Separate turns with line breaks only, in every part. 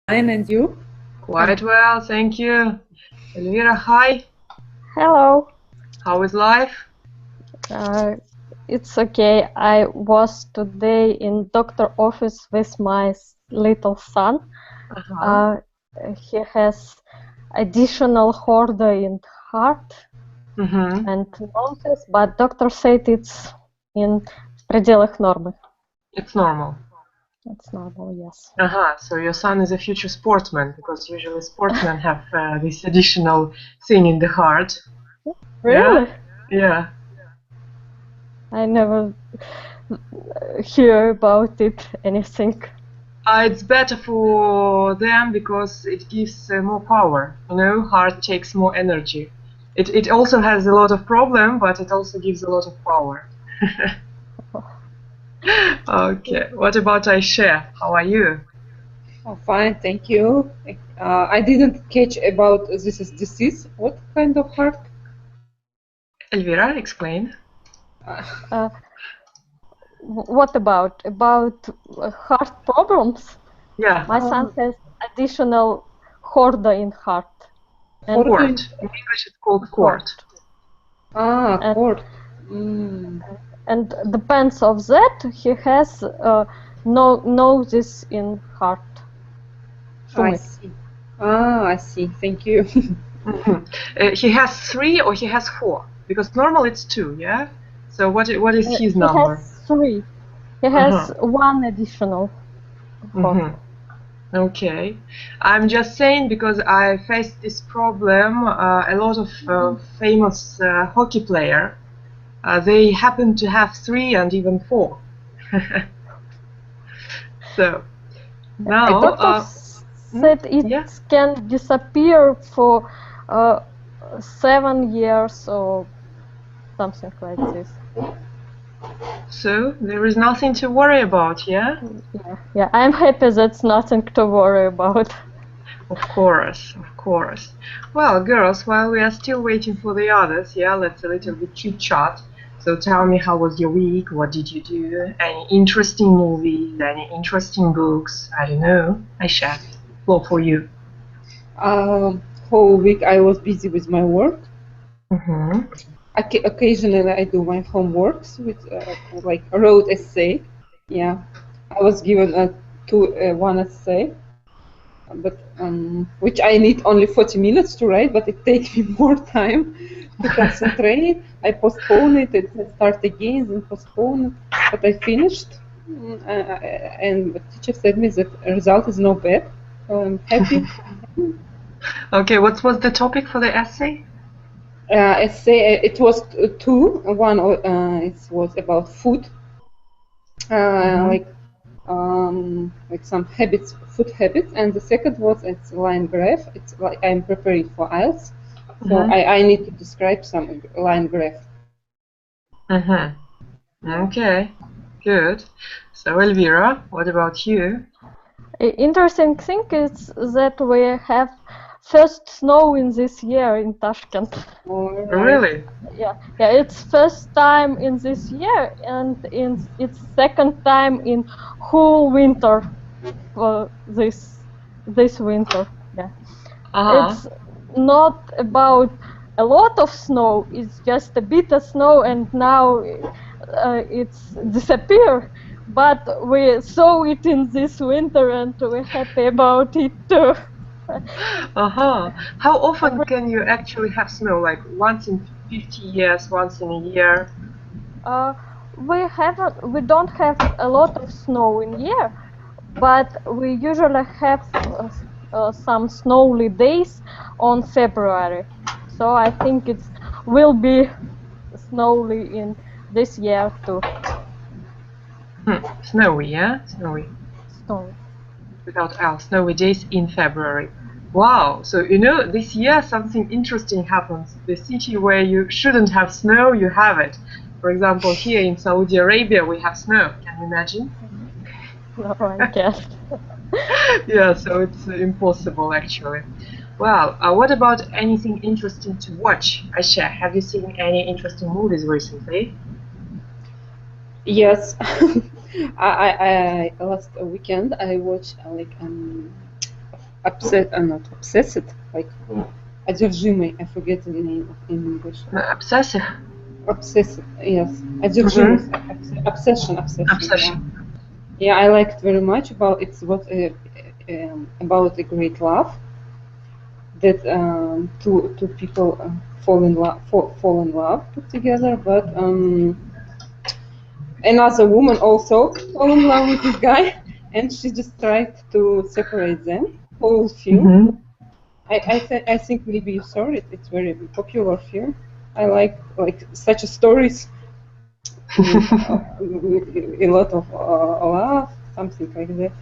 Fine, and you?
Quite well, thank you. Elvira, hi.
Hello.
How is life?
Uh, it's okay. I was today in doctor office with my little son.
Uh-huh.
He has additional horda in heart
Mm-hmm.
and noses, but doctor said it's in пределах нормы.
It's normal.
It's normal, yes.
Uh-huh. So your son is a future sportsman, because usually sportsmen have this additional thing in the heart.
Really?
Yeah.
I never hear about it, anything.
It's better for them because it gives more power. You know, heart takes more energy. It also has a lot of problem, but it also gives a lot of power. Okay. What about Aisha? How are you?
Oh, fine, thank you. I didn't catch about this is disease. What kind of heart?
Elvira, explain.
What about heart problems?
Yeah.
My son has additional horda in heart. And
Horda
Quart. In English it's called quart.
quart.
And depends of that, he has noses in heart.
I see. I see. Thank you.
He has 3 or he has 4? Because normal it's 2, yeah? So what is his number?
He has 3. He has one additional horda.
Okay. I'm just saying because I faced this problem. A lot of famous hockey player, they happen to have 3 and even 4. So now
Doctor said it can disappear for 7 years or something like this.
So there is nothing to worry about, yeah?
Yeah. I'm happy that's nothing to worry about.
Of course, of course. Well, girls, while we are still waiting for the others, yeah, let's a little bit chit chat. So tell me, how was your week? What did you do? Any interesting movies? Any interesting books? I don't know. Aisha, floor for you.
Whole week I was busy with my work. Occasionally I do my homeworks with like wrote essay. Yeah, I was given one essay, but which I need only 40 minutes to write, but it takes me more time to concentrate. I postpone it and start again, then postpone it, but I finished. And the teacher said me that the result is not bad, so I'm happy.
Okay, what was the topic for the essay?
Essay, it was two. One it was about food, like some habits, food habits, and the second was it's line graph. It's like I'm preparing for IELTS, so I need to describe some line graph.
Okay, good. So Elvira, what about you?
Interesting thing is that we have first snow in this year in Tashkent.
Really?
Yeah, it's first time in this year, and it's second time in whole winter for this winter. Yeah, it's not about a lot of snow. It's just a bit of snow, and now it's disappear. But we saw it in this winter, and we're happy about it too.
How often can you actually have snow? Like once in 50 years, once in a year?
We don't have a lot of snow in year, but we usually have some snowy days on February. So I think it will be snowy in this year too.
Snowy, yeah? Snowy.
Snowy.
Without L, snowy days in February. Wow, so you know, this year something interesting happens. The city where you shouldn't have snow, you have it. For example, here in Saudi Arabia, we have snow. Can you imagine?
No, I guess.
Yeah, so it's impossible actually. Well, what about anything interesting to watch? Aisha, have you seen any interesting movies recently?
Yes, I last weekend I watched like not obsessed, like одержимый. I forget the name in English.
Obsessive.
Obsessive, yes. Одержимость, obsession. Yeah, I liked very much about it's what about a great love that two people fall in love put together, but another woman also fall in love with this guy, and she just tried to separate them. Whole film. I think maybe you saw it. It's very popular film. I like such stories. A lot of love, something like that.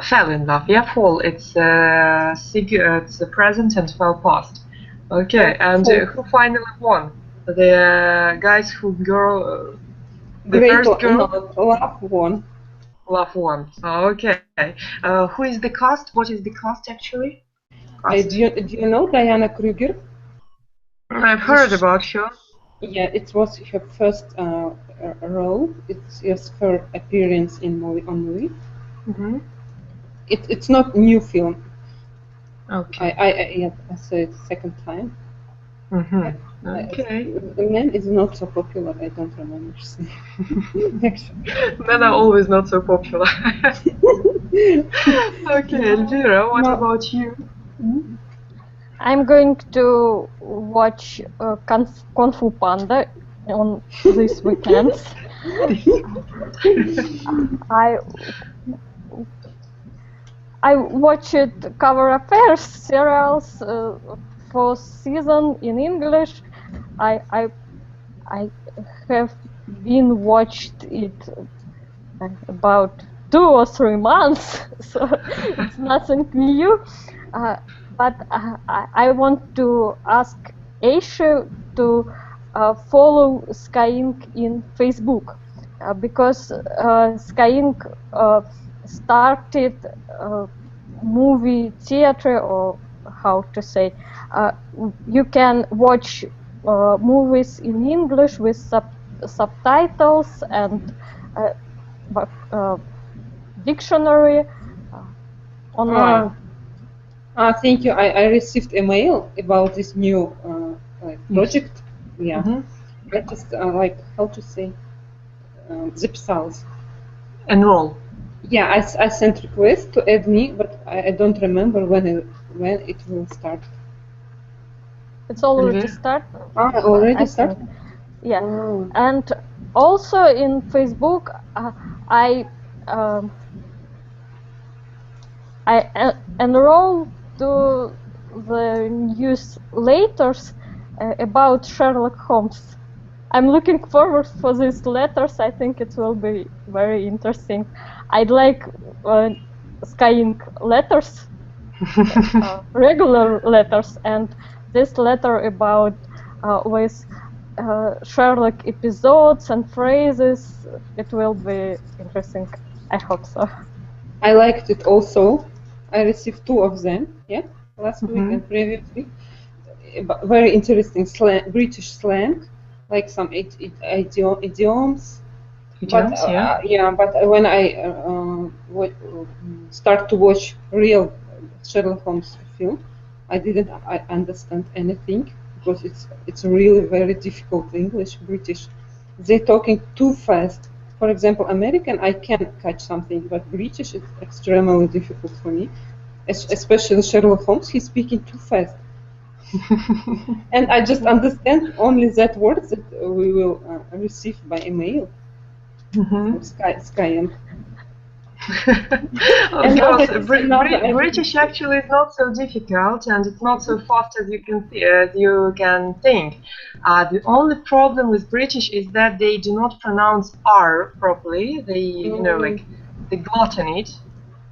Fell in love. Yeah, fall. It's it's the present and fell past. Okay, and who finally won? The guys who girl. The first girl.
No, love won.
Love won. Okay. Who is the cast? What is the cast actually?
Do you know Diana Kruger?
I've heard about her.
Yeah, it was her first role. It's her appearance in movie. It's not new film.
Okay.
I saw it second time.
Okay.
The man is not so popular. I don't remember.
Men are always not so popular. Okay, Elvira, what about you?
I'm going to watch Kung Fu Panda on this weekend. I watched Cover Affairs serials for season in English. I have been watched it about 2 or 3 months, so it's nothing new. But I want to ask Aisha to follow Skyink in Facebook because Skyink started movie theater, or how to say, you can watch movies in English with subtitles and dictionary online.
Thank you. I received a mail about this new project. Yeah. I just how to say, записалась.
Enroll.
Yeah, I sent request to add me, but I don't remember when it will start.
It's already started.
Already started.
Yeah, and also in Facebook, I enrolled to the newsletters about Sherlock Holmes. I'm looking forward for these letters. I think it will be very interesting. I'd like Skyink letters, regular letters, and this letter about with Sherlock episodes and phrases. It will be interesting. I hope so.
I liked it also. I received 2 of them, last week and previously. Very interesting British slang, like some idioms. But when I start to watch real Sherlock Holmes film, I didn't understand anything because it's really very difficult English, British. They're talking too fast. For example, American, I can catch something, but British is extremely difficult for me. Especially Sherlock Holmes, he's speaking too fast. And I just understand only that words that we will receive by email. Skyeng.
British actually is not so difficult, and it's not so fast as you can think. The only problem with British is that they do not pronounce R properly. They they gluten it.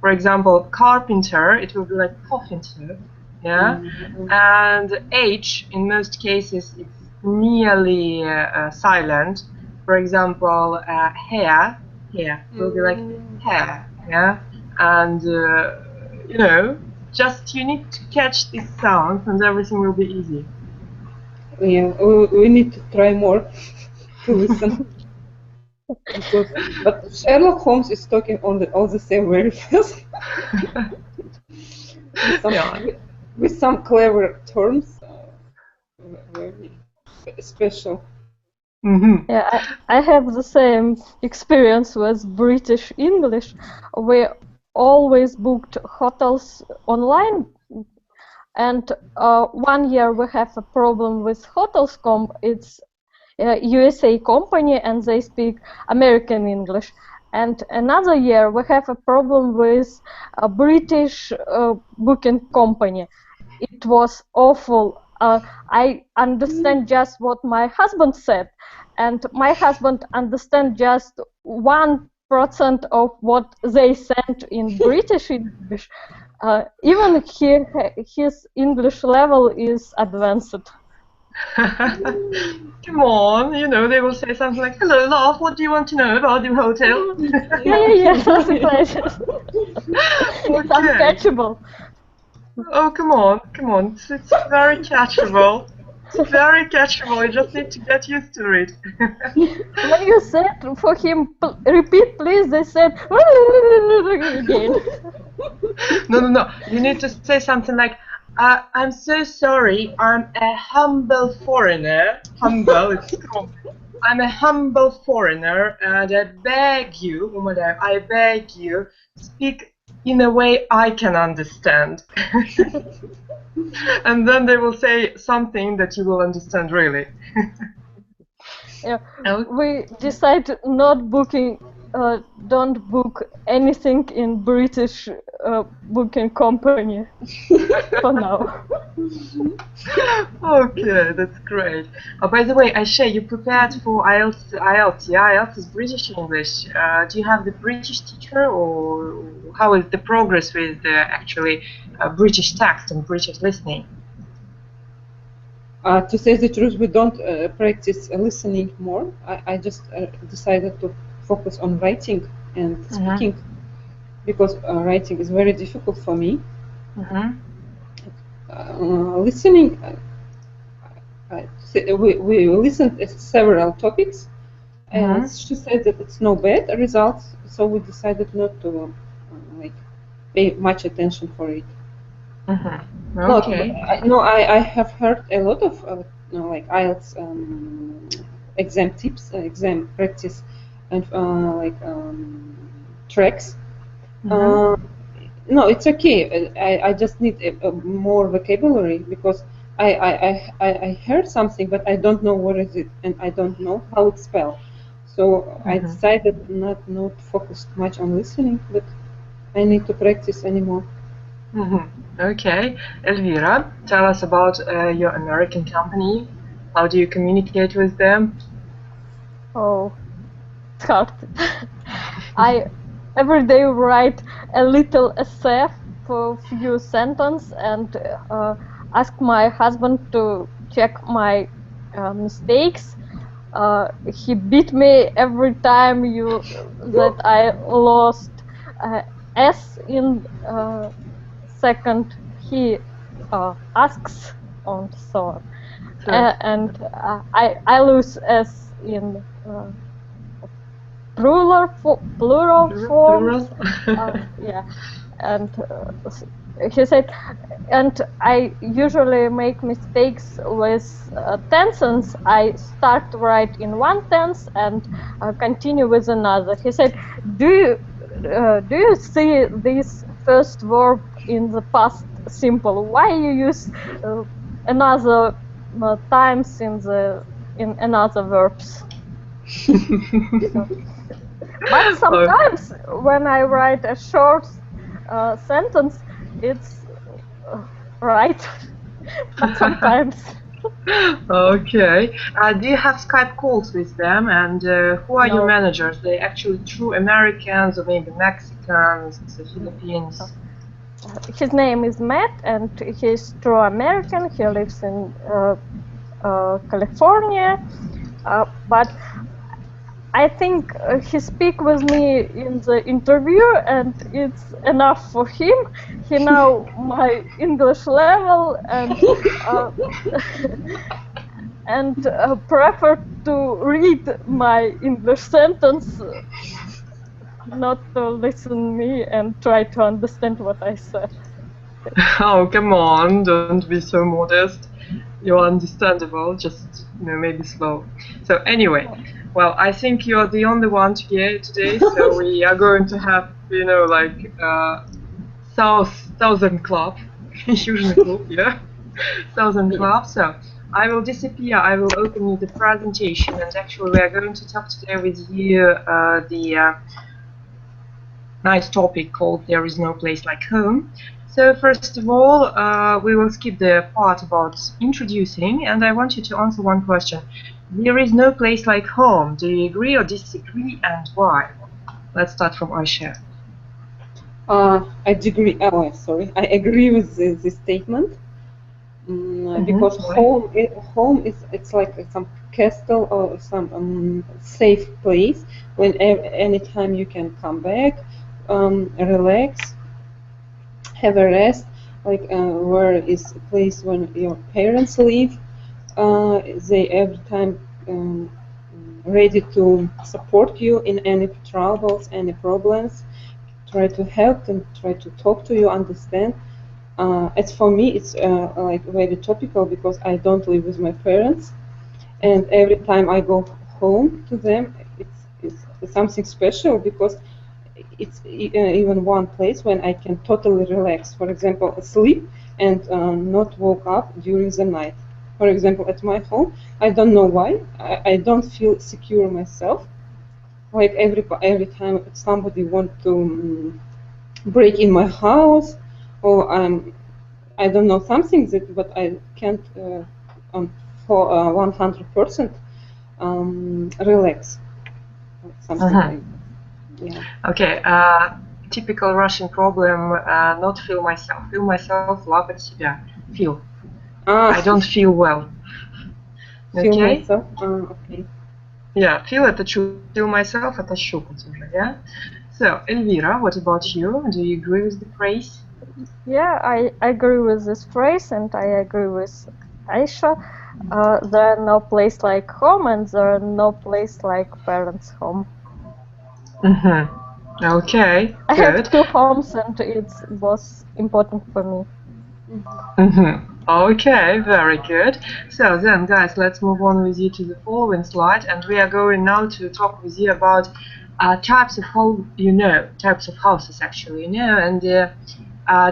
For example, carpenter, it will be like carpenter, and H in most cases it's nearly silent. For example, hair will be like hair, and just you need to catch these sounds and everything will be easy.
Yeah, we need to try more to listen. But Sherlock Holmes is talking all the same very fast. with some clever terms, very special.
Mm-hmm.
Yeah, I have the same experience with British English. We always booked hotels online, and 1 year we have a problem with hotels.com. It's a USA company and they speak American English. And another year we have a problem with a British booking company. It was awful. I understand just what my husband said, and my husband understand just 1% of what they sent in British English. Even his English level is advanced.
Come on, you know, they will say something like, "Hello, love, what do you want to know about the hotel?"
Yeah, something like that. It's uncatchable.
Oh, come on. It's very catchable. It's very catchable. You just need to get used to it.
When you said for him, repeat please, they said again.
No. You need to say something like, "I'm so sorry. I'm a humble foreigner. Humble, it's cool. I'm a humble foreigner, and I beg you, I beg you, speak in a way I can understand." And then they will say something that you will understand really.
Yeah, we decide not booking, don't book anything in British booking company for now.
Okay, that's great. By the way, Aisha, you prepared for IELTS, yeah? IELTS is British English. Do you have the British teacher, or how is the progress with the actually British text and British listening?
To say the truth, we don't practice listening more. I just decided to focus on writing and speaking, because writing is very difficult for me. Listening, we listened at several topics, and she said that it's no bad results, so we decided not to pay much attention for it.
Okay.
I have heard a lot of IELTS exam tips, exam practice, and tracks. No, it's okay. I just need a more vocabulary, because I heard something, but I don't know what is it, and I don't know how it's spelled. So I decided not focus much on listening, but I need to practice anymore.
Okay, Elvira, tell us about your American company. How do you communicate with them?
Oh, it's hard. I every day write a little essay for a few sentences and ask my husband to check my mistakes. He beat me every time that I lost S in second. He asks on so on, and I lose S in plural forms. Yeah, and he said, and I usually make mistakes with tenses. I start to write in one tense and continue with another. He said, do you see this first verb in the past simple? Why you use another times in another verbs? But sometimes when I write a short sentence, it's right. But sometimes.
Okay. Do you have Skype calls with them? And who are your managers? They actually true Americans, or maybe Mexicans, Philippines?
His name is Matt, and he's true American. He lives in California, but I think he speak with me in the interview, and it's enough for him. He know my English level and prefer to read my English sentence, not to listen me and try to understand what I said.
Oh, come on, don't be so modest. You're understandable, just maybe slow. So anyway, well, I think you're the only one today, so we are going to have, like Southern Club, Южный клуб, yeah, Southern Club. So I will disappear. I will open you the presentation, and actually we are going to talk today with you the nice topic called "There is no place like home." So first of all, we will skip the part about introducing, and I want you to answer one question. There is no place like home. Do you agree or disagree, and why? Let's start from Aisha.
I agree. Oh, sorry. I agree with this statement because home is it's like some castle or some safe place when anytime you can come back, relax, have a rest. Like where is a place when your parents live. They every time ready to support you in any troubles, any problems. Try to help and try to talk to you, understand. As for me, it's like very topical because I don't live with my parents, and every time I go home to them, it's something special because it's even one place when I can totally relax. For example, sleep and not woke up during the night. For example, at my home, I don't know why I don't feel secure myself. Like every time somebody want to break in my house, or I don't know something that, but I can't for 100% relax. Something like that. Yeah.
Okay. Typical Russian problem. Not feel myself. Feel myself. Лапать себя. Feel. I don't feel well.
Feel
Okay.
myself. Okay.
Yeah. Feel это feel myself это щупать уже. Yeah. So Elvira, what about you? Do you agree with the phrase?
Yeah, I agree with this phrase, and I agree with Aisha. There are no place like home, and there are no place like parents' home.
Okay,
I
good.
have two homes, and it's both important for me.
Okay, very good. So then, guys, let's move on with you to the following slide, and we are going now to talk with you about types of home, types of houses actually, and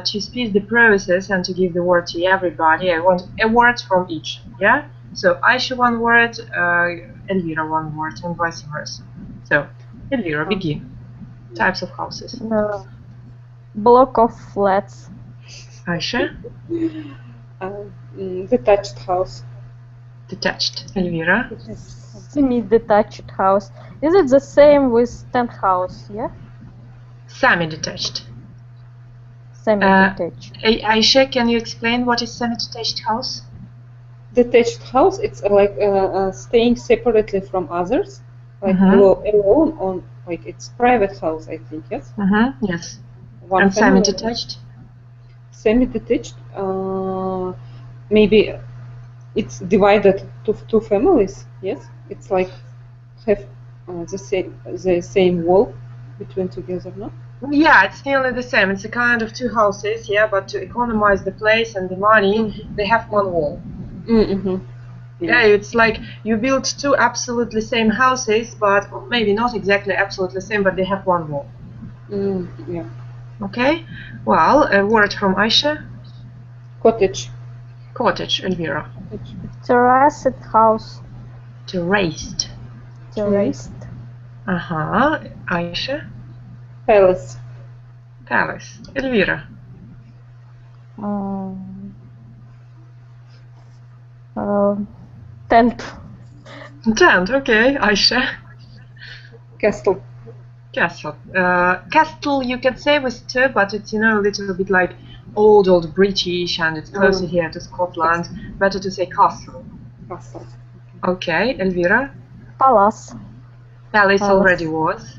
to speed the process and to give the word to everybody, I want a word from each, yeah? So Aisha one word, Elvira one word, and vice versa. So, Elvira, begin. Types of houses.
Block of flats.
Aisha?
Detached house.
Detached. Elvira?
Semi-detached house. Is it the same with tent house, yeah?
Semi-detached.
Semi-detached.
Aisha, can you explain what is semi-detached house?
Detached house, it's like staying separately from others, like alone on, like it's private house, I think, yes?
Yes.
One
and semi-detached?
Semi-detached, maybe it's divided to two families, yes? It's like have the same wall between together, no?
Yeah, it's nearly the same. It's a kind of two houses, yeah, but to economize the place and the money, they have one wall. Yeah, it's like you build two absolutely same houses, but maybe not exactly absolutely same, but they have one wall.
Yeah.
Okay. Well, a word from Aisha.
Cottage.
Cottage, Elvira.
Terraced house.
Terraced.
Terraced.
Aisha.
Palace.
Palace. Elvira.
Tent.
Tent, okay. Aisha.
Castle.
Castle. Castle, you can say with two, but it's, a little bit like old British, and it's closer here to Scotland. Better to say castle.
Castle.
Okay, Elvira.
Palace.
Palace already was.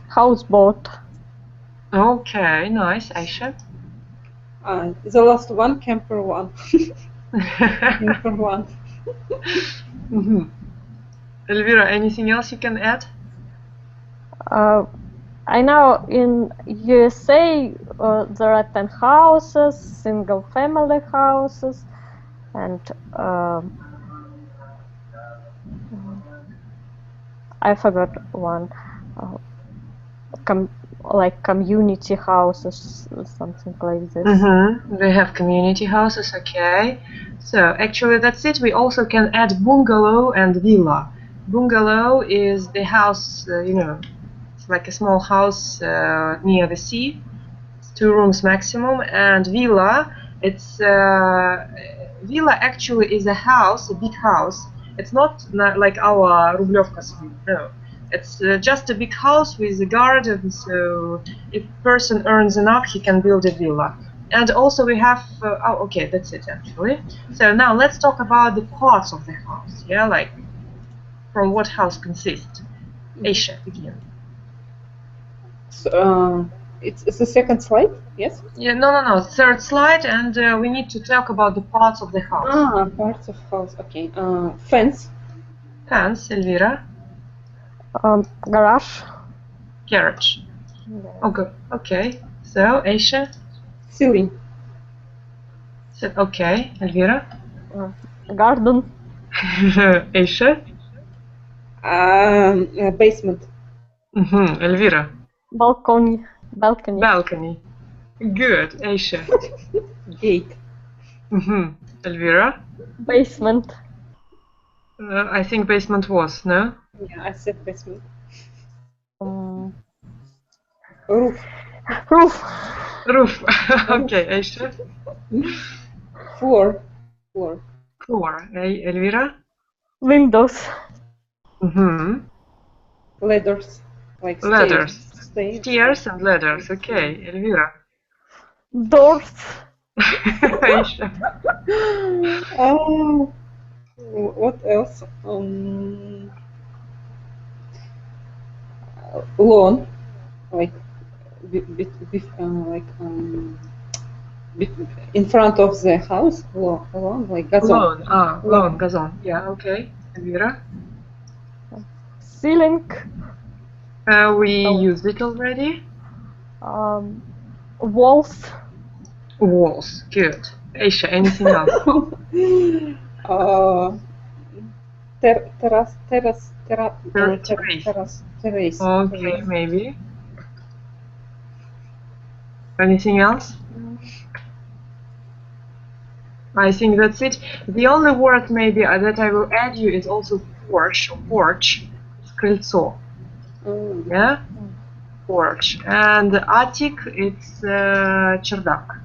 Houseboat.
Okay, nice. Aisha.
The last one, camper one. Camper one.
Elvira, anything else you can add?
I know in USA there are 10 houses, single family houses, and I forgot one, like community houses, something like this.
They have community houses, okay. So actually that's it. We also can add bungalow and villa. Bungalow is the house, you know, it's like a small house near the sea. It's 2 rooms maximum. And villa, it's villa actually is a house, a big house. It's not like our Rublyovka suite, no. It's just a big house with a garden, so if a person earns enough, he can build a villa. And also we have, oh, okay, that's it actually. So now let's talk about the parts of the house, yeah, like from what house consists. Aisha, begin.
So, it's the second slide, yes?
Yeah, no, third slide, and we need to talk about the parts of the house.
Ah, parts of house, okay. Fence.
Fence, Elvira.
Garage.
Garage. Okay, okay. So, Aisha.
Ceiling.
So, okay, Elvira.
Garden.
Aisha.
Basement.
Elvira.
Balcony.
Balcony. Good, Aisha.
Gate.
Elvira.
Basement.
I think basement was, no?
Yeah, I said basement.
Roof.
Roof. Okay, Aisha.
Floor.
Floor. Elvira.
Windows.
Ladders. Like
Ladders.
Stairs
and ladders. Okay, Elvira.
Doors.
Aisha.
What else? Lawn. Like in front of the house. Lawn, like gazon.
Lawn, gazon. Yeah, okay. Elvira.
Ceiling.
We used it already.
Walls.
Walls. Good. Aisha, anything else?
Terrace.
Okay, maybe. Anything else? I think that's it. The only word maybe that I will add you is also porch or porch. Крыльцо. Yeah? Porch. And attic, it's чердак.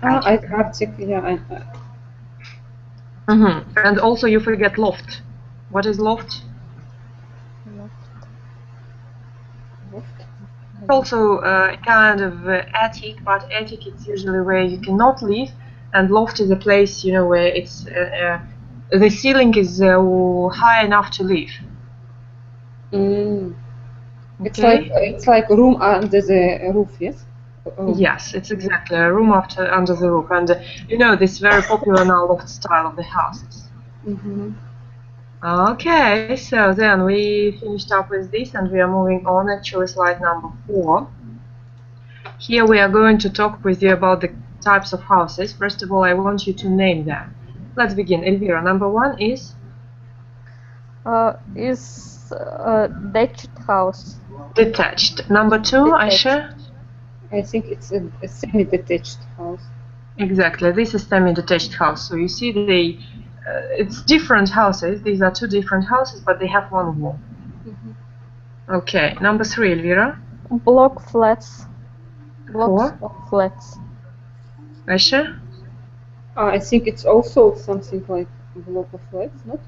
Attic, yeah.
And also you forget loft. What is loft? Also a kind of attic, but attic is usually where you cannot live, and loft is a place, you know, where it's the ceiling is high enough to live.
It's like a room under the roof, yes?
Yes, it's exactly a room under the roof, and you know, this very popular now loft style of the houses. Okay, so then we finished up with this, and we are moving on. Actually, slide number 4. Here we are going to talk with you about the types of houses. First of all, I want you to name them. Let's begin. Elvira, number 1 is?
Detached house.
Detached. Number 2, Aisha?
I think it's a semi-detached house.
Exactly, this is semi-detached house. So you see it's different houses. These are 2 different houses, but they have 1 wall. Okay, number 3, Elvira?
Block flats. Blocks
4?
of flats.
Aisha?
I think it's also something like a block of flats, not?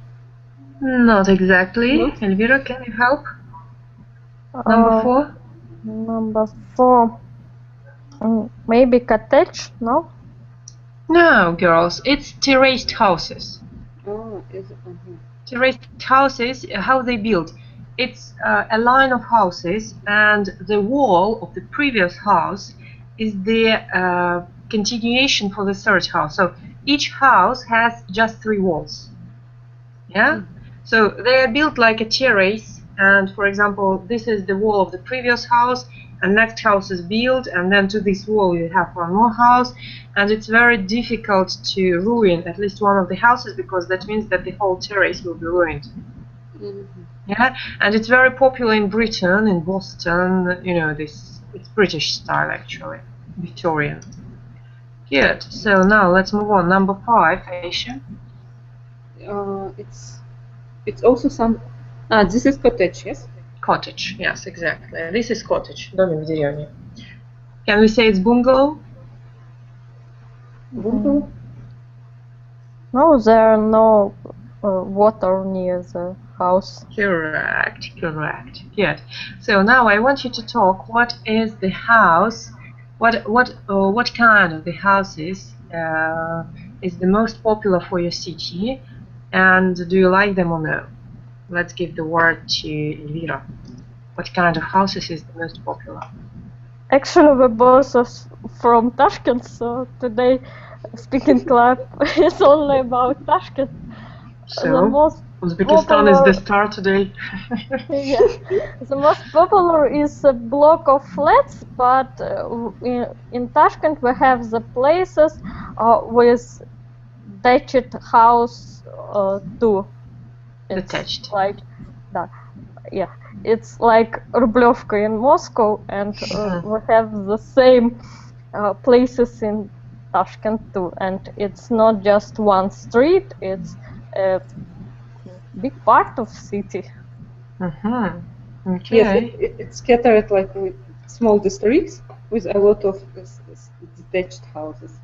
Not exactly.
No?
Elvira, can you help? Number 4?
Number 4. Maybe cottage, no?
No, girls, it's terraced houses.
Is it?
Terraced houses, how they build? It's a line of houses, and the wall of the previous house is the continuation for the third house. So each house has just 3 walls. Yeah? So they are built like a terrace, and for example, this is the wall of the previous house, and next house is built, and then to this wall you have one more house, and it's very difficult to ruin at least one of the houses, because that means that the whole terrace will be ruined. Yeah, and it's very popular in Britain, in Boston, you know, it's British style actually, Victorian. Good, so now let's move on. Number 5, Aisha.
It's also some. This is cottage, yes.
Cottage, yes, exactly. This is cottage. Домик в деревне. Can we say it's bungalow?
Bungalow?
No, there are no water near the house.
Correct, correct. Good. So now I want you to talk. What is the house? What kind of the houses is the most popular for your city, and do you like them or no? Let's give the word to Elvira. What kind of houses is the most popular?
Actually, we're both from Tashkent, so today speaking club is only about Tashkent.
So,
the most
Uzbekistan
popular,
is the star today.
yeah, the most popular is a block of flats, but in Tashkent we have the places with detached house too. It's
Detached.
like that. Yeah, it's like Rublyovka in Moscow, and we have the same places in Tashkent too. And it's not just one street; it's a big part of city.
Okay.
Yes, it's scattered like with small districts with a lot of detached houses.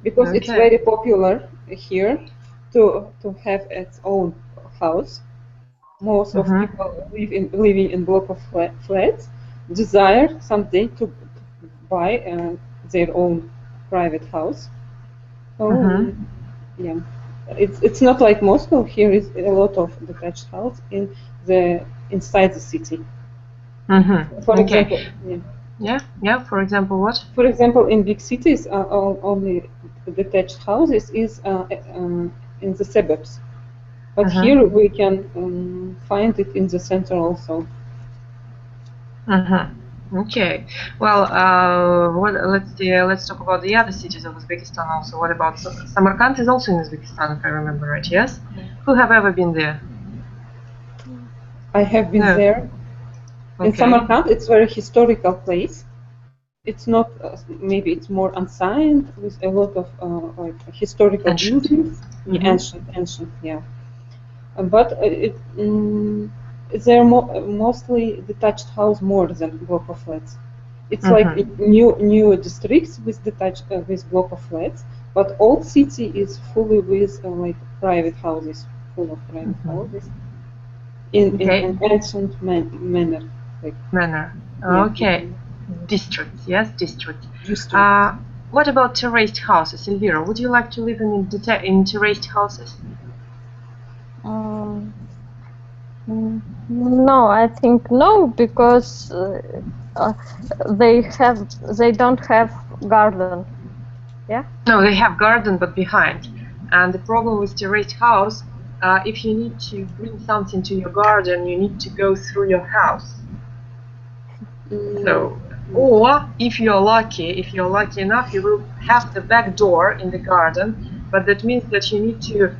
Because it's very popular here to have its own house. Most of people living in block of flats desire someday to buy their own private house. So yeah, it's not like Moscow. Here is a lot of detached house inside the city. For example,
yeah. For example, what?
For example, in big cities, only detached houses is in the suburbs. But here we can find it in the center also.
Okay. Well, let's talk about the other cities of Uzbekistan also. What about Samarkand? Is also in Uzbekistan, if I remember right. Yes. Who have ever been there?
I have been there.
Okay.
In Samarkand, it's a very historical place. It's not maybe it's more unsigned with a lot of like historical buildings. Ancient, yeah. But they're mostly detached house more than block of flats. It's like new districts with detached with block of flats, but old city is fully with like private houses, full of private houses in ancient manner. Like,
okay. Districts, yes, districts. What about terraced houses, Elvira? Would you like to live in terraced houses?
No, I think no, because they don't have garden. Yeah.
No, they have garden, but behind. And the problem with terraced house, if you need to bring something to your garden, you need to go through your house. So, or if you're lucky enough, you will have the back door in the garden, but that means that you need to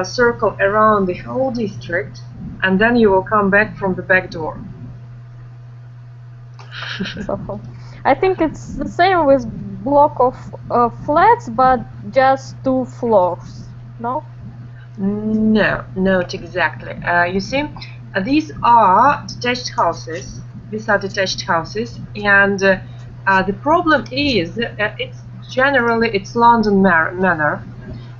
circle around the whole district, and then you will come back from the back door.
So, I think it's the same with block of flats, but just 2 floors. No?
No, not exactly. You see, these are detached houses. These are detached houses, and the problem is it's London manner.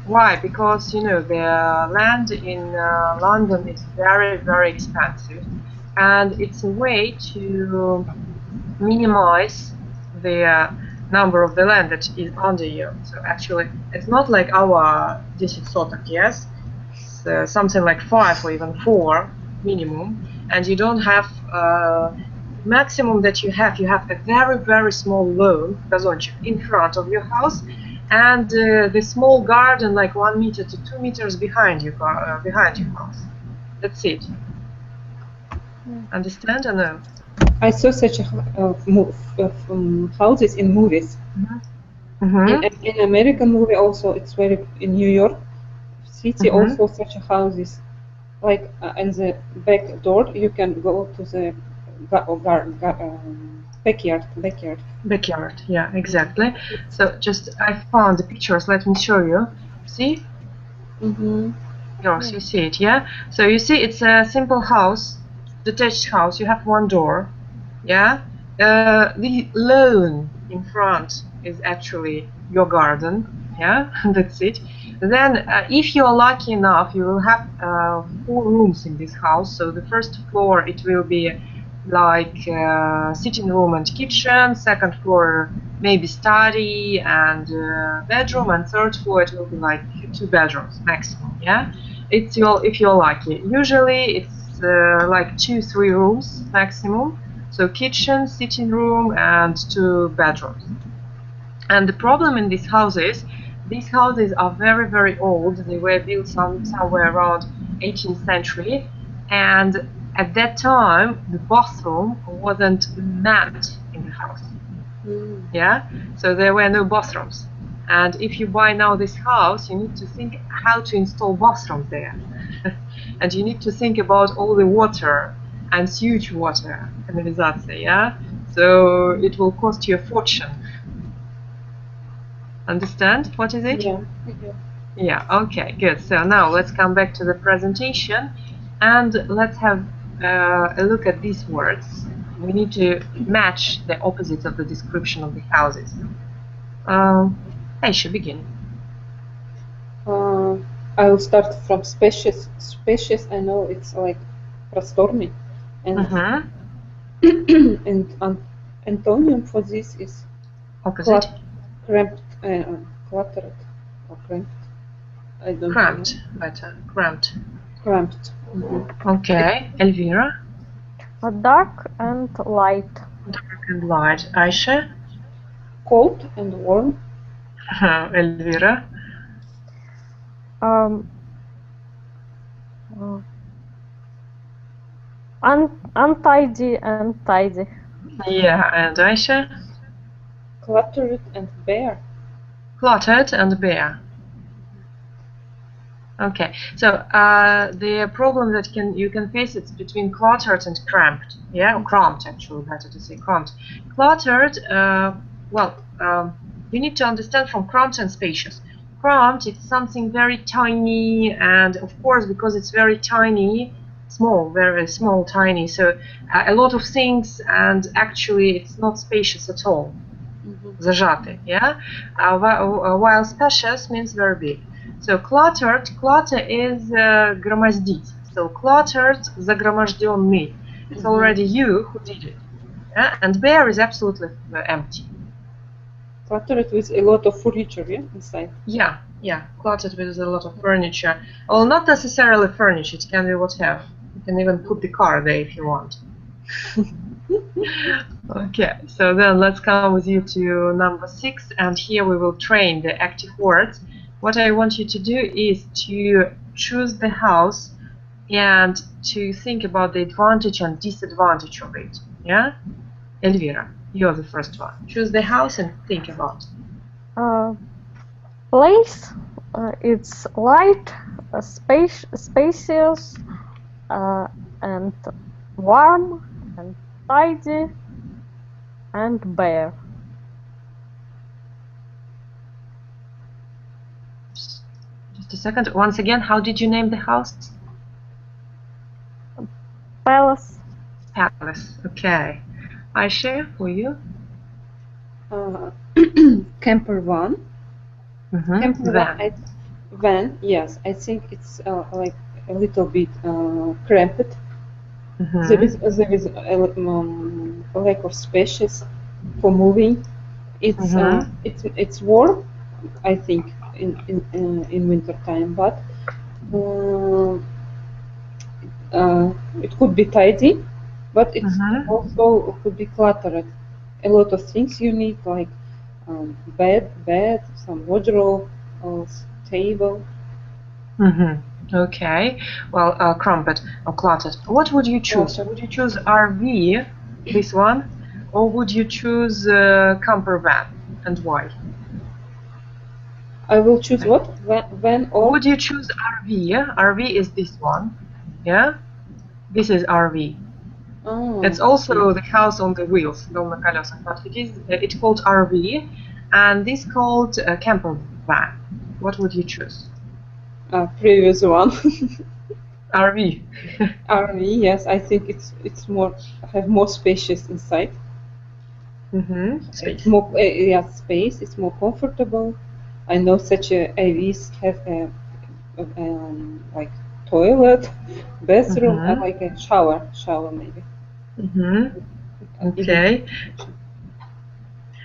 Why? Because you know the land in London is very, very expensive, and it's a way to minimize the number of the land that is under you. So actually, it's not like our 10 sotak, yes? It's something like 5 or even 4 minimum, and you don't have maximum that you have a very, very small lawn, gazonchik, in front of your house, and the small garden like 1 meter to 2 meters behind your house. That's it. Understand or no?
I saw such a houses in movies. In American movie also, it's very in New York city also such a houses. Like in the back door, you can go to the backyard.
Backyard, yeah, exactly. So just I found the pictures. Let me show you. See? Yes, you see it, yeah? So you see it's a simple house, detached house. You have one door, yeah? The lawn in front is actually your garden, yeah? That's it. Then if you are lucky enough, you will have 4 rooms in this house. So the first floor, it will be like sitting room and kitchen. Second floor, maybe study and bedroom. And third floor, it will be like 2 bedrooms maximum, yeah? It's if you're lucky. Usually it's like 2-3 rooms maximum. So kitchen, sitting room, and 2 bedrooms. And the problem in these houses are very, very old. They were built somewhere around 18th century. And at that time, the bathroom wasn't meant in the house. Yeah, so there were no bathrooms. And if you buy now this house, you need to think how to install bathrooms there. And you need to think about all the water and sewage water, канализация, yeah? So it will cost you a fortune. Understand? What is it?
Yeah.
Yeah, okay, good. So now let's come back to the presentation and let's have a look at these words. We need to match the opposites of the description of the houses. I should begin.
I will start from spacious. Spacious, I know it's like просторный, and and antonium for this is
opposite.
Cramped, cluttered, or cramped. I don't
cramped,
know.
better. Cramped.
Cramped.
Okay, Elvira.
Dark and light.
Dark and light. Aisha.
Cold and warm.
Elvira.
Untidy and tidy.
Yeah, and Aisha.
Cluttered and bare.
Cluttered and bare. Okay, so the problem that you can face it's between cluttered and cramped. Yeah, or cramped actually, better to say cramped. Cluttered, you need to understand from cramped and spacious. Cramped, it's something very tiny, and of course, because it's very tiny, small, very small, tiny, so a lot of things, and actually it's not spacious at all. Зажатый, yeah? While spacious means very big. So clutter is громоздить. So cluttered, загроможденный. It's already you who did it. Yeah? And bare is absolutely empty.
Cluttered with a lot of furniture, yeah, inside.
Yeah, cluttered with a lot of furniture. Well, not necessarily furniture, it can be whatever. You can even put the car there if you want. Okay, so then let's come with you to number 6, and here we will train the active words. What I want you to do is to choose the house and to think about the advantage and disadvantage of it. Yeah? Elvira, you're the first one. Choose the house and think about.
Place, it's light, spacious, and warm, and tidy, and bare.
Just a second. Once again, how did you name the house?
Palace.
Palace. Okay. Aisha, for you?
Camper van. Camper
Van.
Van. Yes, I think it's like a little bit cramped. There is a lack of space for moving. It's warm, I think, in winter time, but it could be tidy, but it also could be cluttered. A lot of things you need, like bed, some wardrobe, table.
Okay. Well, Crumpet or Cluttered, what would you choose? Would you choose RV, this one, or would you choose camper van, and why?
I will choose what? Van or?
Would you choose RV? Yeah? RV is this one. Yeah? This is RV.
Oh,
It's also the house on the wheels, дом на колесах, but it's called RV, and this called camper van. What would you choose?
Previous one.
RV.
RV, yes, I think it's more have more spacious inside.
Space.
More space. It's more comfortable. I know such AVs have like toilet, bathroom, and like a shower maybe.
Okay.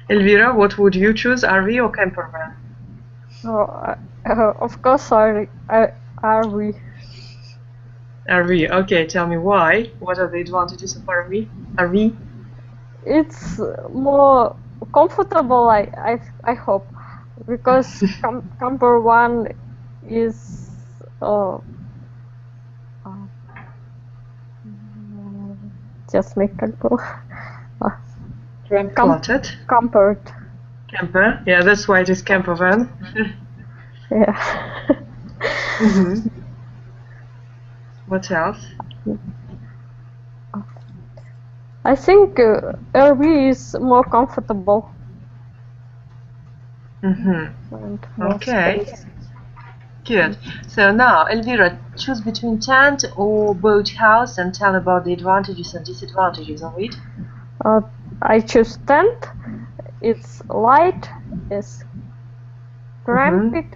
Elvira, what would you choose, RV or camper van?
Of course, RV.
RV. Okay, tell me why. What are the advantages of RV? RV?
It's more comfortable, I hope, because camper one is тесно, как бы.
Cluttered.
Campered.
Camper. Yeah, that's why it is camper van.
Yeah.
What else?
I think RV is more comfortable. And more
Okay.
space.
Good. So now, Elvira, choose between tent or boathouse and tell about the advantages and disadvantages of it.
I choose tent. It's light, it's cramped,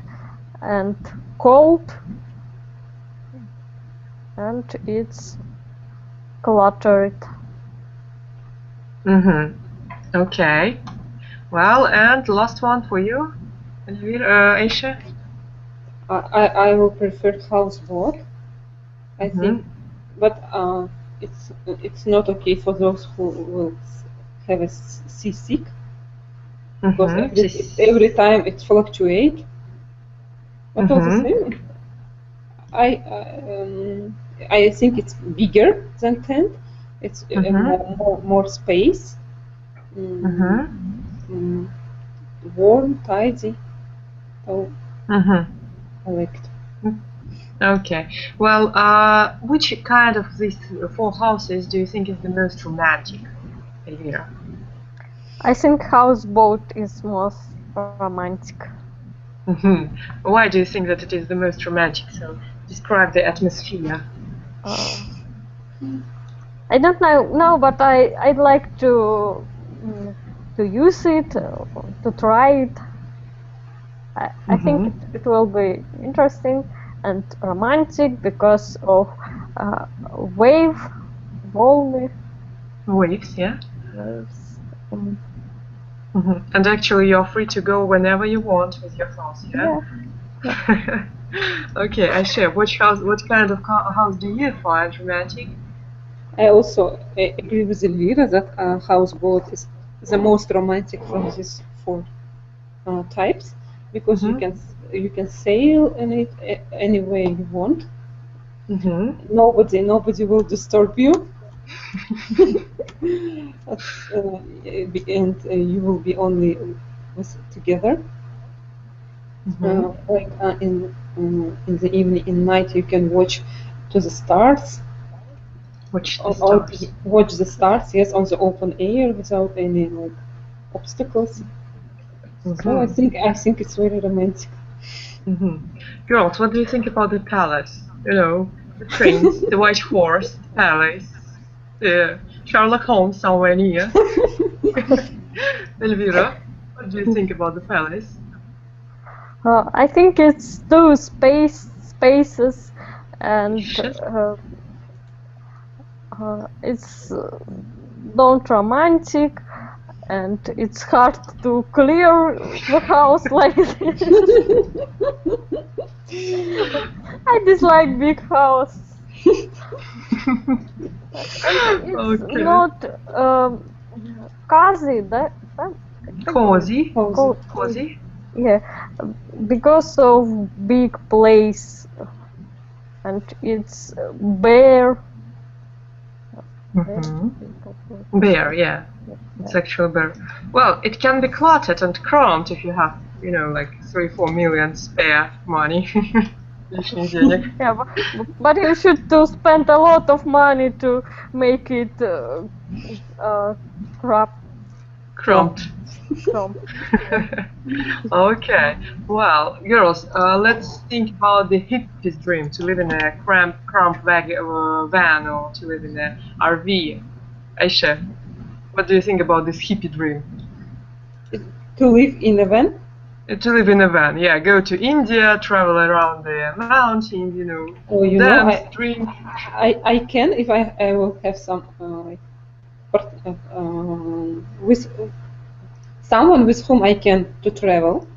and cold, and it's cluttered.
Okay. Well, and last one for you, Elvira, Aisha.
I will prefer houseboat. I think, but it's not okay for those who will have a seasick, because every time it fluctuates. What was the same? I think it's bigger than tent. It's more space. Warm, tidy. So I like it.
Okay. Well, which kind of these four houses do you think is the most romantic, Elvira?
I think houseboat is most romantic.
Why do you think that it is the most romantic? So describe the atmosphere.
I don't know, but I'd like to use it, to try it. I think it will be interesting and romantic because of waves.
Waves, yeah.
Waves.
And actually, you're free to go whenever you want with your house, yeah. Okay, Aisha, what kind of house do you find romantic?
I also agree with Elvira that houseboat is the most romantic from these four types, because you can sail in it any way you want. Nobody will disturb you. And you will be only together. In the evening, in night, you can watch to the stars.
Watch the stars.
Watch the stars, yes, on the open air without any obstacles. So I think it's very romantic.
Girls, what do you think about the palace? You know, the prince, the white horse, the palace, the Sherlock Holmes somewhere near. Elvira, what do you think about the palace?
I think it's those spaces, and it's not romantic, and it's hard to clear the house like this. I dislike big house. It's not cozy.
Cozy?
Yeah, because of big place. and it's bare.
Bare, yeah. It's actually bare. Well, it can be cluttered and cramped if you have, you know, like 3-4 million spare money. Лишних денег.
Yeah, but you should to spend a lot of money to make it
Cramped. Okay. Well, girls, let's think about the hippie's dream, to live in a cramped van or to live in a RV. Aisha, what do you think about this hippie dream?
To live in a van?
To live in a van, yeah. Go to India, travel around the mountains, you know,
Oh, you
dance,
know,
drink.
I can if I will have some with someone with whom I can to travel.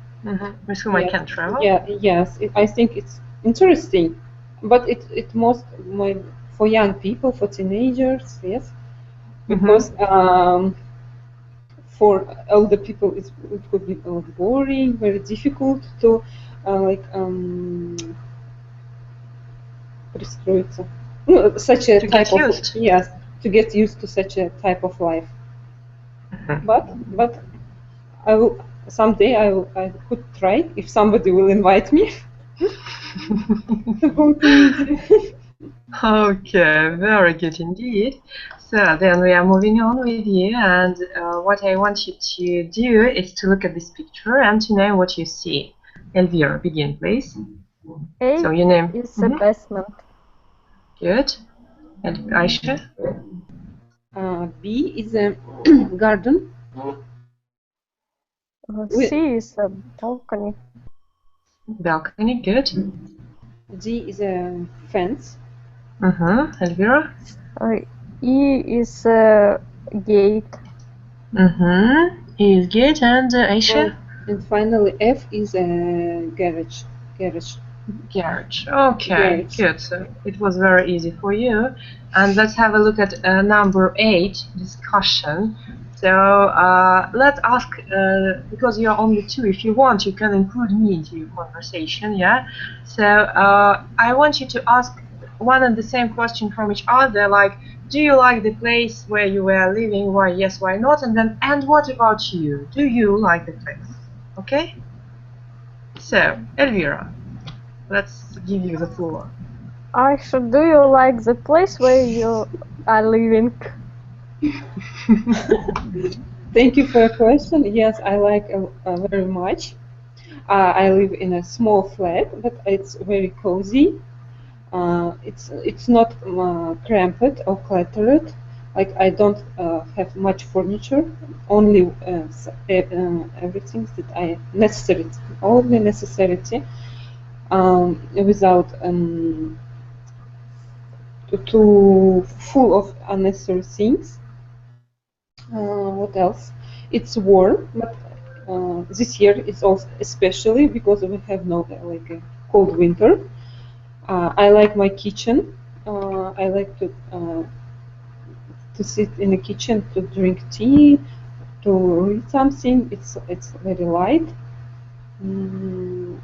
With whom I can travel?
Yeah, yes. I think it's interesting, but it most for young people, for teenagers, yes, because for older people it could be boring, very difficult to пристроиться. Such a type of yes, to get used to such a type of life. But I will someday I could try if somebody will invite me to go to India.
Okay, very good indeed. So then we are moving on with you, and what I want you to do is to look at this picture and to name what you see. Elvira, begin, please.
A
so your name
is a basement.
Good. And Aisha?
B is a garden.
C is a balcony.
Balcony, good.
D is a fence.
Elvira?
E is a gate.
E is gate, and Aisha?
And finally F is a garage.
Garage. Okay, good. So it was very easy for you. And let's have a look at number 8, discussion. So let's ask, because you're only 2, if you want, you can include me into your conversation, yeah? So I want you to ask one and the same question from each other, like, do you like the place where you were living? Why yes, why not? And then, and what about you? Do you like the place? Okay? So, Elvira, let's give you the floor.
Aisha, do you like the place where you are living?
Thank you for your question. Yes, I like very much. I live in a small flat, but it's very cozy. It's not cramped or cluttered. Like I don't have much furniture, only everything that I necessary, only necessity, without too full of unnecessary things. What else? It's warm, but this year it's also especially because we have no like a cold winter. I like my kitchen. I like to sit in the kitchen to drink tea, to read something. It's very light, and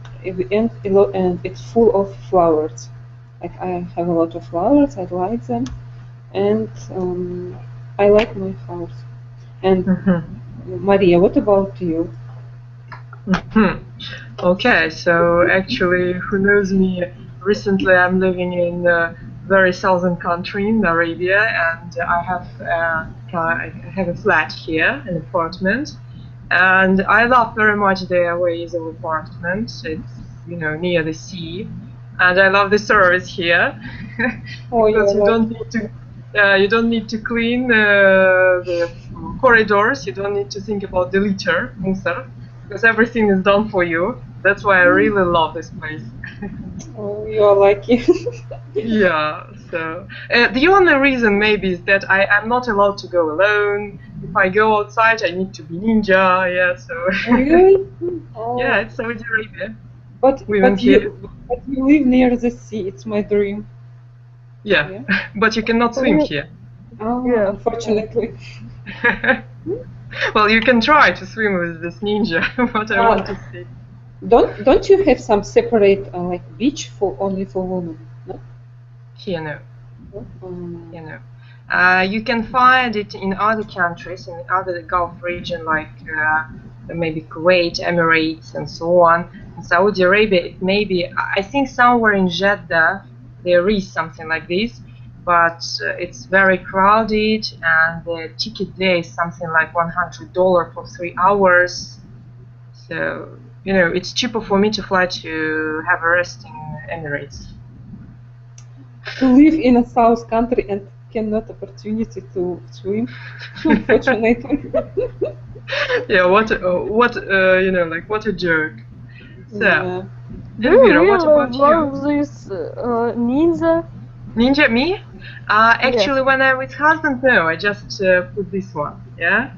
it's full of flowers. Like I have a lot of flowers. I like them, and I like my house. And Maria, what about you?
Okay, so actually, who knows me? Recently, I'm living in a very southern country in Arabia, and I have a flat here, an apartment, and I love very much the ways of apartment. It's near the sea, and I love the service here because you don't need to clean the corridors. You don't need to think about the litter, musar, because everything is done for you. That's why I really love this place.
Oh, you are lucky.
Yeah, so the only reason maybe is that I'm not allowed to go alone. If I go outside, I need to be ninja. Yeah, so.
Really? Oh.
Yeah, it's Saudi Arabia.
But you live near the sea. It's my dream.
Yeah. But you cannot swim here.
Oh, yeah. Unfortunately.
Well, you can try to swim with this ninja, but I want to see.
Don't you have some separate like beach only for women? No?
Here, no.
Um,
You know, you can find it in other countries, in other Gulf region, like maybe Kuwait, Emirates, and so on. In Saudi Arabia, it may be, I think somewhere in Jeddah, there is something like this, but it's very crowded, and the ticket there is something like $100 for 3 hours. So, you know, it's cheaper for me to fly to have a rest in Emirates.
to live in a south country and cannot opportunity to swim, unfortunately.
Yeah, what you know, like what a jerk. So,
Yeah.
Do you
Elvira, what
really
about you?
love this ninja?
Ninja, me? Actually, when I'm with husband, no, I just put this one, yeah,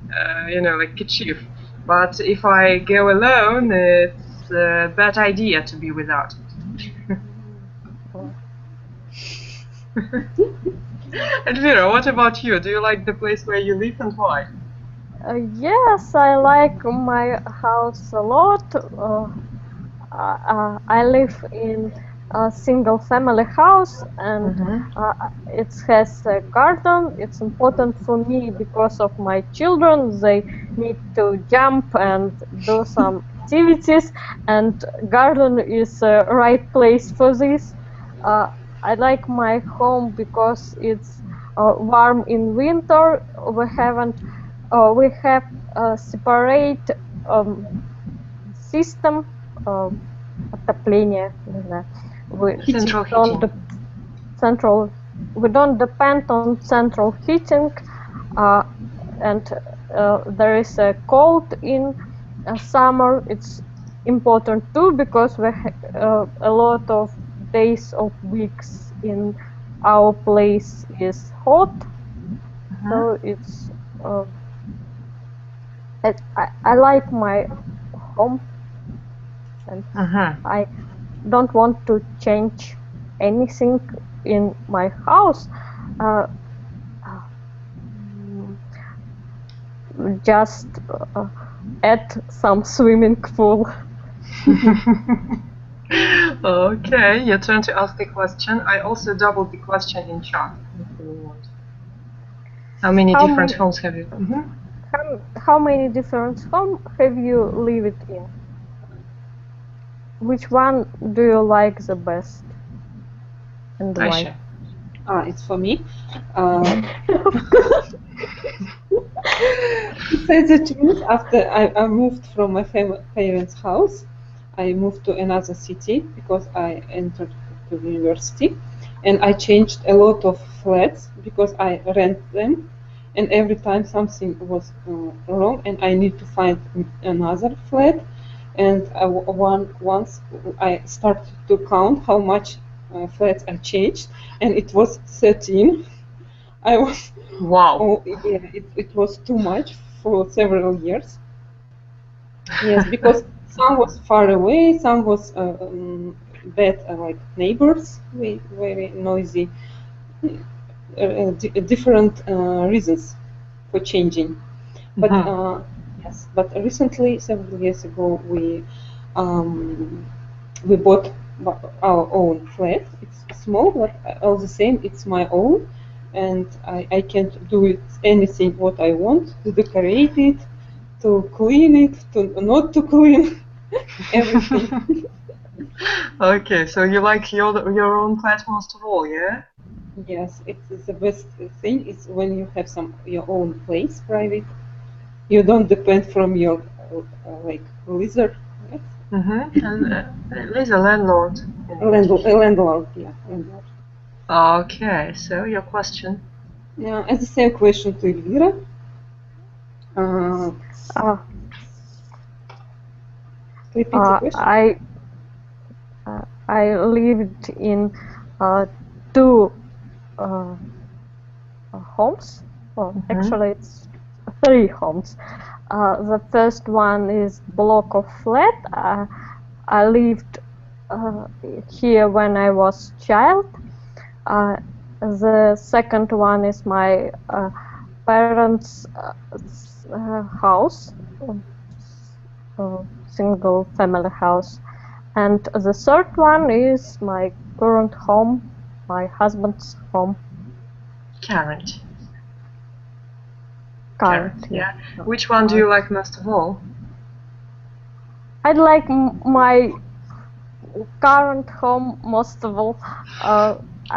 you know, like kerchief. But if I go alone, it's a bad idea to be without it. Elvira, what about you? Do you like the place where you live and why?
Yes, I like my house a lot. I live in a single family house, and it has a garden. It's important for me because of my children. They need to jump and do some activities, and garden is a right place for this. Uh, I like my home because it's warm in winter. We have a separate system. Отопление, не знаю.
Central heating.
We don't depend on central heating, and there is a cold in summer. It's important too because we a lot of days of weeks in our place is hot, so it's I like my home, and I don't want to change anything in my house. Just add some swimming pool.
Okay, your turn to ask the question. I also doubled the question in chat if you want. How many different homes have you?
How many different homes have you lived in? Which one do you like the best, and why?
It's for me. To say the truth, after I moved from my parents' house, I moved to another city because I entered to university, and I changed a lot of flats because I rent them, and every time something was wrong, and I need to find another flat. And once I started to count how much flats I changed, and it was 13. I was
wow.
Oh, yeah, it was too much for several years. Yes, because some was far away, some was bad, like neighbors, very noisy, different reasons for changing. But yes, but recently, several years ago, we bought our own flat. It's small, but all the same, it's my own, and I can do it anything what I want, to decorate it, to clean it, to not to clean, everything.
Okay, so you like your own flat most of all, yeah?
Yes, it's the best thing is when you have your own place, private. You don't depend from your like lizard. Yes?
And there's a landlord.
Landlord, yeah, landlord.
Okay, so your question.
Yeah, and the same question to Elvira. Repeat the question.
I lived in two homes. Well, actually, it's 3 homes. The first one is block of flat. I lived here when I was child. The second one is my parents' house, single family house, and the third one is my current home, my husband's home.
Current.
Current,
yeah. Which one do you like most of all?
I like my current home most of all.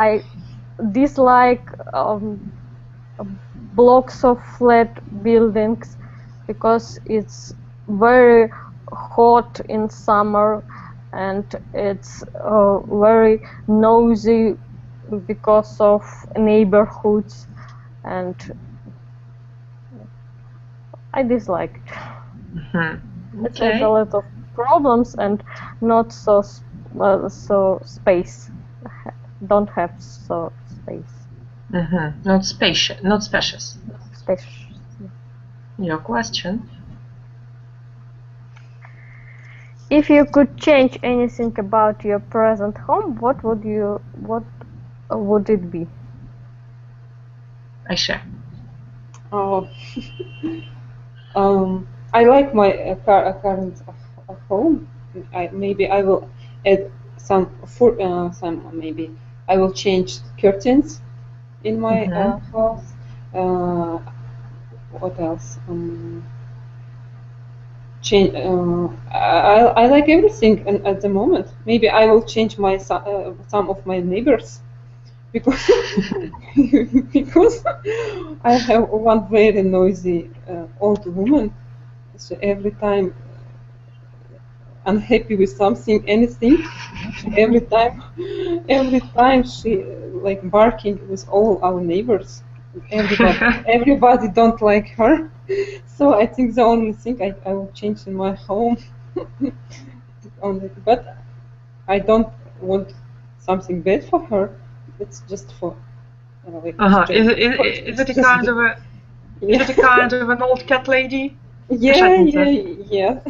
I dislike blocks of flat buildings because it's very hot in summer and it's very noisy because of neighborhoods, and I dislike it.
Mm-hmm.
It has a lot of problems and not so space. Don't have so space.
Mm-hmm. Not spacious. Not spacious.
Spacious.
Your question.
If you could change anything about your present home, what would it be?
Aisha.
Oh, I like my current home. Maybe I will add some maybe I will change curtains in my house. What else? Change. I like everything at the moment. Maybe I will change my some of my neighbors because because I have one very noisy old woman. So every time unhappy with something, anything, every time she like barking with all our neighbors. Everybody don't like her. So I think the only thing I will change in my home, but I don't want something bad for her. It's just for like.
Is it a kind of a?
Yeah.
Is it a kind of an old cat lady?
Yeah.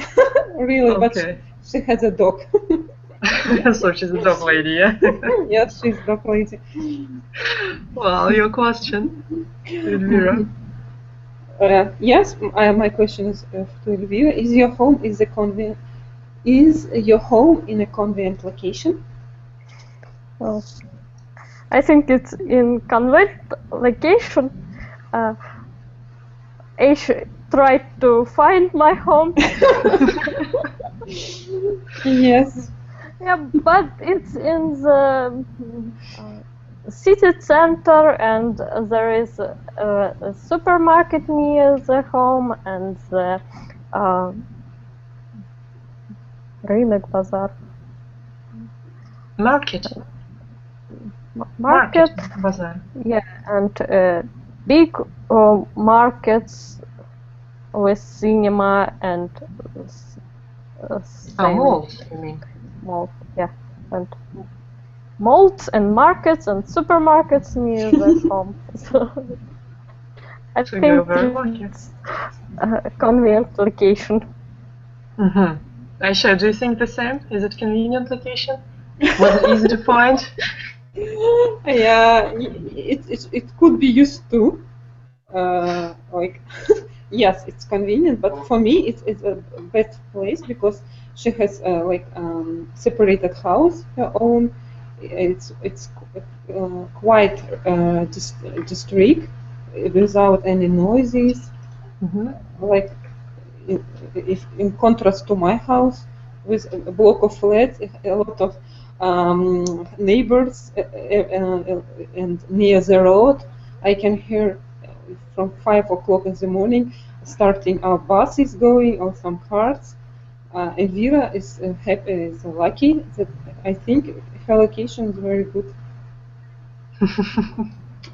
Really,
Okay.
but she has a dog.
So she's a dog lady, yeah?
Yes, she's dog lady.
Well, your question, Elvira.
Yes, my question is to Elvira. Is your home in a convenient location?
Oh. I think it's in convenient location. I tried to find my home.
Yes.
Yeah, but it's in the city center, and there is a supermarket near the home, and the рынок, bazaar.
Market. Bazaar.
Yeah, and big markets with cinema and
malls, you mean?
Malls, yeah, and malls and markets and supermarkets near the home. So I think it's a convenient location.
Mm-hmm. Aisha, do you think the same? Is it convenient location? Was it easy to find?
Yeah, it could be used to. Like, yes, it's convenient, but for me, it's a best place because she has separated house, her own. It's quite district without any noises. Like if in contrast to my house with a block of flats, a lot of neighbors and near the road, I can hear from 5 o'clock in the morning starting our buses going or some cars. Elvira is happy, is lucky that I think her location is very good.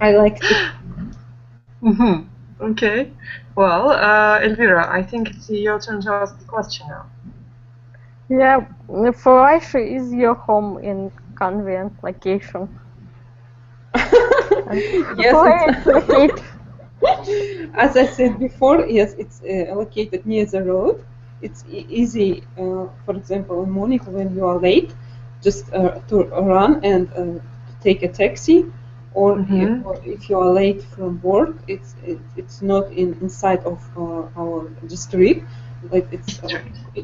I like it.
Okay. Well, Elvira, I think it's your turn to ask the question now.
Yeah, for Aisha, is your home in convenient location?
Yes,
it's located.
As I said before, yes, it's located near the road. It's easy, for example, in the morning when you are late, just to run and to take a taxi, or if you are late from work, it's not inside of our district. Like it's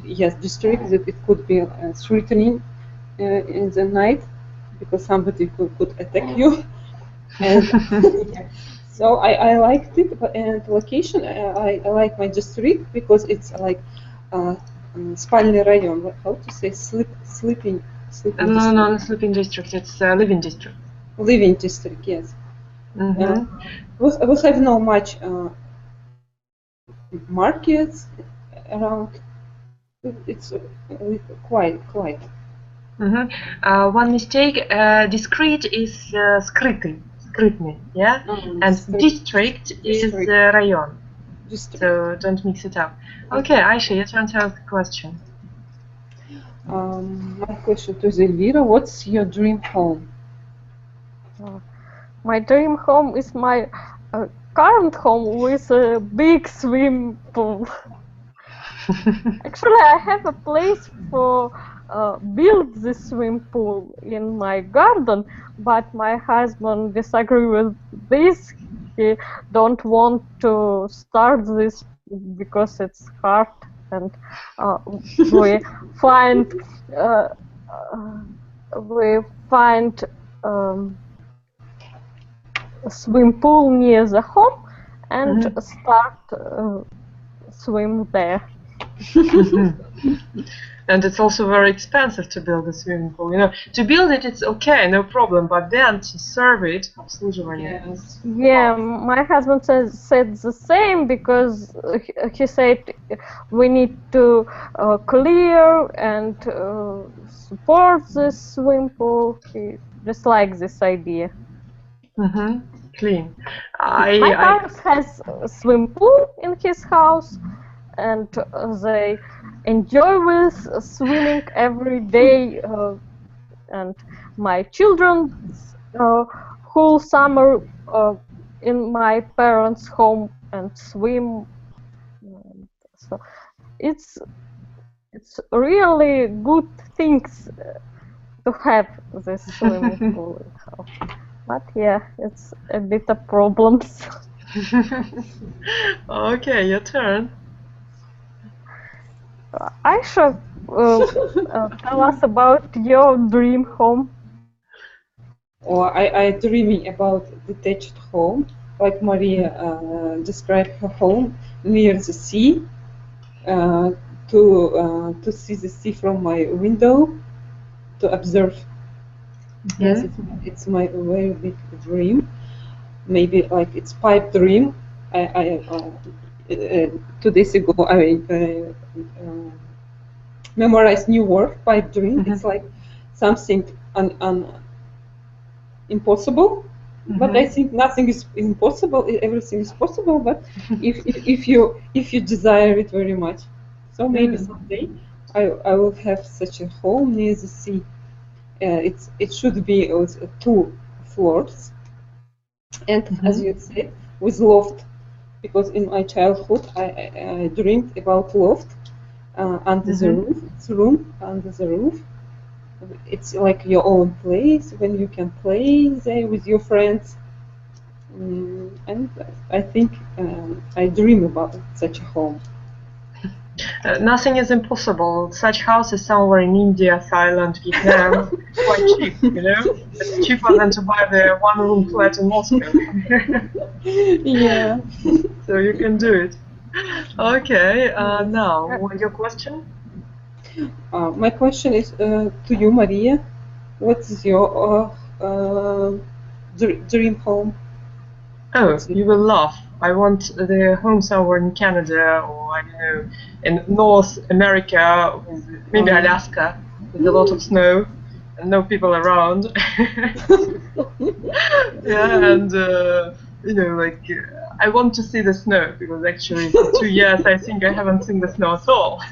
yes, district that it could be threatening in the night. because somebody could attack you. And so I liked it, and location I like my district because it's like спальный район. How to say sleeping
No,
district.
no, sleeping district. It's living district.
Living district, yes.
Mm-hmm.
We have no much markets around. It's quite.
Mm-hmm. One mistake. Discrete is скрытый, скрытный, yeah, and district is район.
District.
So don't mix it up. Okay, Aisha, your turn to ask a question.
My question to Elvira: what's your dream home?
My dream home is my current home with a big swimming pool. Actually, I have a place for build this swimming pool in my garden, but my husband disagree with this. He don't want to start this because it's hard, and we find a swim pool near the home and start swim there.
And it's also very expensive to build a swimming pool. You know, to build it, it's okay, no problem. But then to serve it, обслуживание.
Yes.
Yeah, my husband said the same because he said we need to clear and support this swimming pool. He dislikes this idea.
Clean.
My parents has a swimming pool in his house, and they enjoy with swimming every day. And my children whole summer in my parents' home and swim. So it's really good things to have this swimming pool in house. But yeah, it's a bit of problems.
Okay, your turn.
Aisha, tell us about your dream home.
Or I dreaming about detached home, like Maria described her home near the sea, to see the sea from my window, to observe. Yes, it's my very big dream. Maybe like it's pipe dream. I 2 days ago I memorized new word, pipe dream. It's like something impossible, but I think nothing is impossible. Everything is possible, but if you desire it very much, so maybe someday I will have such a home near the sea. It should be with 2 floors, and as you said, with loft, because in my childhood I dreamed about loft under the roof. It's room under the roof. It's like your own place when you can play there with your friends, and I think I dream about such a home.
Nothing is impossible. Such houses somewhere in India, Thailand, Vietnam, quite cheap, you know? It's cheaper than to buy the one-room flat in Moscow.
Yeah.
So you can do it. Okay, now, your question?
My question is to you, Maria. What is your dream home?
Oh, you will laugh. I want the home somewhere in Canada, or I don't know, in North America, maybe Alaska, with a lot of snow and no people around. Yeah, and you know, like I want to see the snow because actually for 2 years I think I haven't seen the snow at all.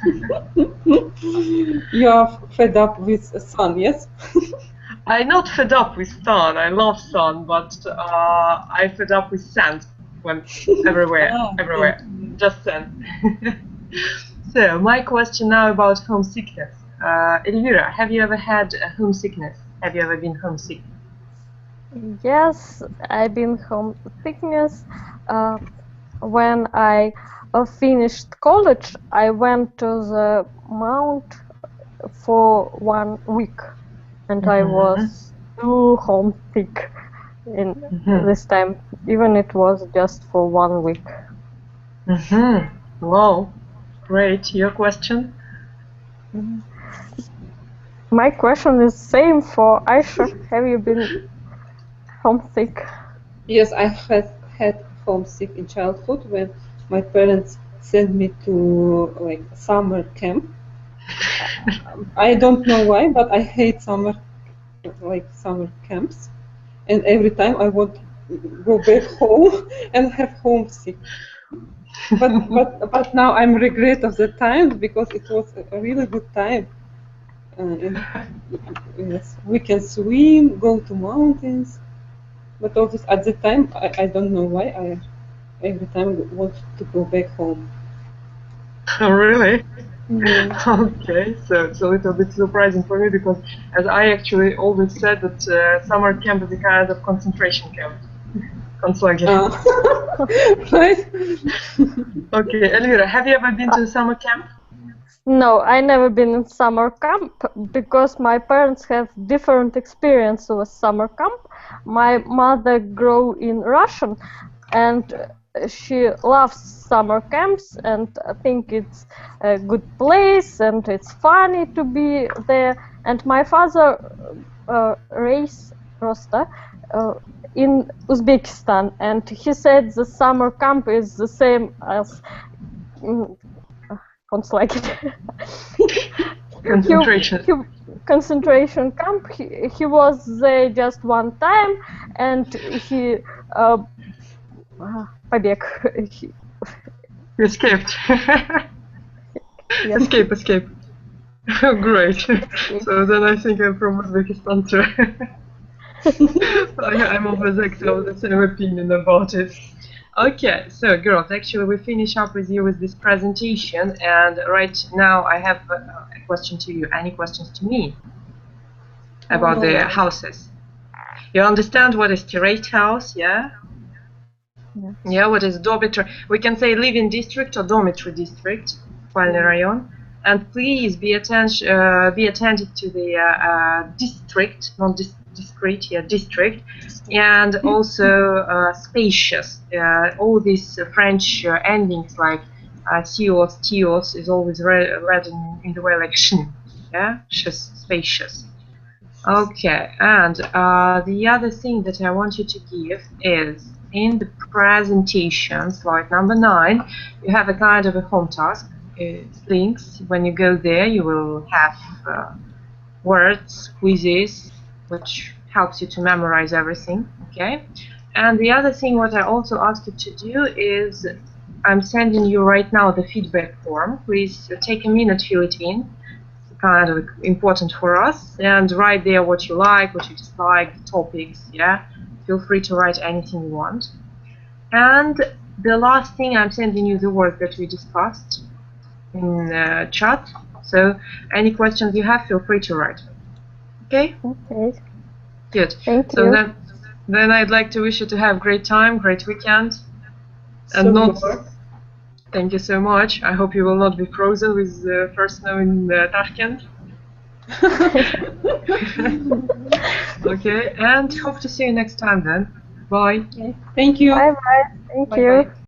You are fed up with the sun, yes?
I'm not fed up with sun. I love sun, but I fed up with sand. When everywhere, just sand. So my question now about homesickness. Elvira, have you ever had homesickness? Have you ever been homesick?
Yes, I've been homesickness. When I finished college, I went to the mount for 1 week, and I was too homesick in this time, even it was just for 1 week.
Wow, great. Your question?
My question is same for Aisha. Have you been homesick?
Yes, I had homesick in childhood when my parents sent me to like summer camp. I don't know why, but I hate summer camps, and every time I want to go back home and have homesick. But now I'm regret of the time because it was a really good time. Yes, we can swim, go to mountains, but all this at the time I don't know why I every time want to go back home.
Oh, really?
Yeah.
Okay, so it's a little bit surprising for me because as I actually always said that summer camp is a kind of concentration camp. Concentrate.
Right?
Okay, Elvira, have you ever been to summer camp?
No, I never been in summer camp because my parents have different experience with summer camp. My mother grew in Russian and she loves summer camps and I think it's a good place and it's funny to be there. And my father raised Rosta in Uzbekistan and he said the summer camp is the same as concentration camp. He was there just one time and he побег.
Escaped.
Yes.
Escape. Great. So then I think I'm from Uzbekistan too. I'm always of the same opinion about it. Okay, so girls, actually we finish up with you with this presentation, and right now I have a question to you. Any questions to me about the houses? You understand what is terraced house, yeah? Yeah, what is dormitory? We can say living district or dormitory district, спальный район. And please be attentive to the district, not discrete, yeah, district, and also spacious. All these French endings like tios is always read in the way like shin, yeah, spacious. Okay, and the other thing that I want you to give is in the presentation, slide number 9, you have a kind of a home task. Links. When you go there, you will have words, quizzes, which helps you to memorize everything. Okay. And the other thing, what I also ask you to do is, I'm sending you right now the feedback form. Please take a minute, fill it in. It's kind of important for us, and write there what you like, what you dislike, the topics. Yeah. Feel free to write anything you want. And the last thing, I'm sending you the work that we discussed in chat. So any questions you have, feel free to write. Okay?
Okay.
Good.
Thank
so
you.
Then I'd like to wish you to have a great time, great weekend. And thank you so much. I hope you will not be frozen with the first snow in Tashkent. Okay, and hope to see you next time then. Bye.
Okay. Thank you.
Bye bye. Thank you.